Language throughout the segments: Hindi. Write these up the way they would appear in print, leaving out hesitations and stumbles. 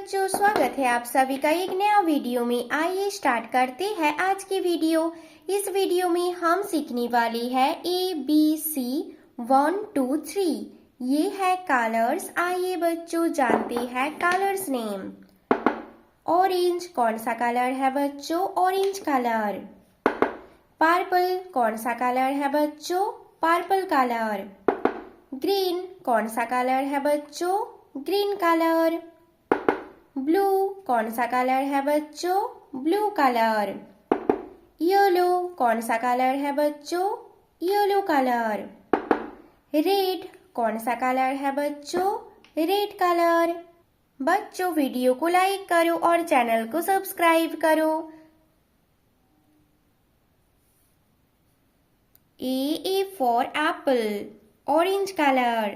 बच्चों, स्वागत है आप सभी का एक नया वीडियो में। आइए स्टार्ट करते हैं आज की वीडियो। इस वीडियो में हम सीखने वाले हैं ABC 1 2 3। ये है कलर्स। आइए बच्चों जानते हैं कलर्स नेम। ऑरेंज कौन सा कलर है बच्चों? Orange colour. पर्पल कौन सा कलर है बच्चों? Purple colour. ग्रीन कौन सा कलर है बच्चों? Green colour. ब्लू कौन सा कलर है बच्चों? Blue colour. येलो कौन सा कलर है बच्चों? Yellow colour. रेड कौन सा कलर है बच्चों? Red colour. बच्चों वीडियो को लाइक करो और चैनल को सब्सक्राइब करो। A for apple, orange color.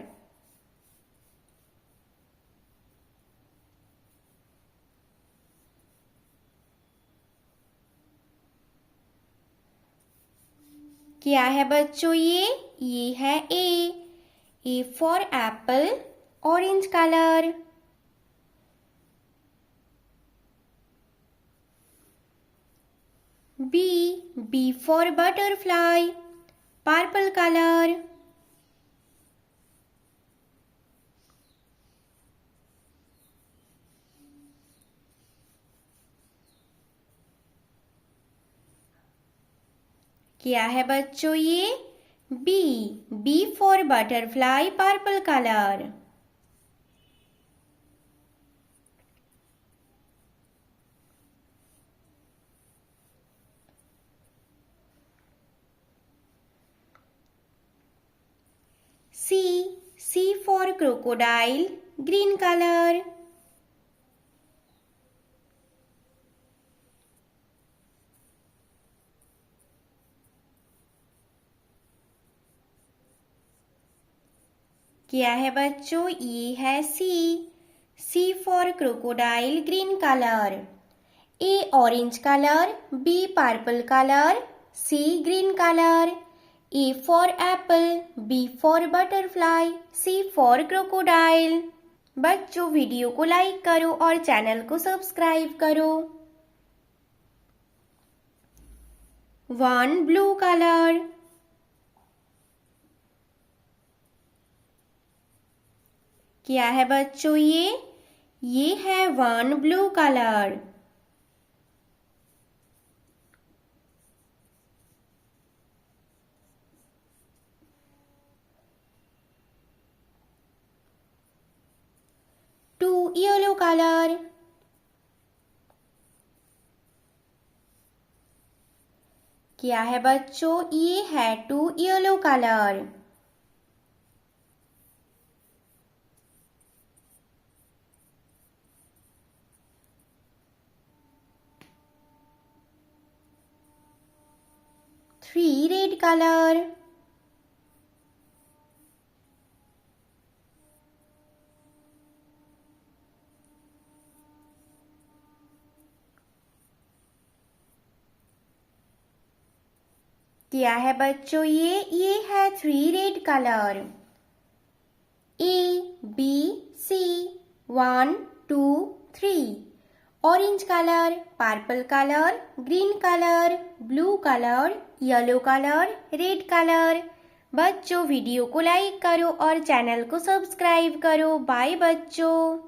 क्या है बच्चों ये है A for apple, orange color. B for butterfly, purple color. क्या है बच्चों ये? B for butterfly, purple color. C for crocodile, green color. क्या है बच्चों? ये है C for crocodile, green color. A orange color, B purple color, C green color. A for apple, B for butterfly, C for crocodile. बच्चों वीडियो को लाइक करो और चैनल को सब्सक्राइब करो। 1 blue color. क्या है बच्चों ये है 1 blue colour. Two yellow colour. क्या है बच्चों? ये है 2 yellow colour. Three red colour. क्या है बच्चों ये है 3 red colour. ABC 1 2 3। Orange colour, purple colour, green colour, blue colour, yellow colour, red colour. बच्चों वीडियो को लाइक करो और चैनल को सब्सक्राइब करो। बाय बच्चों।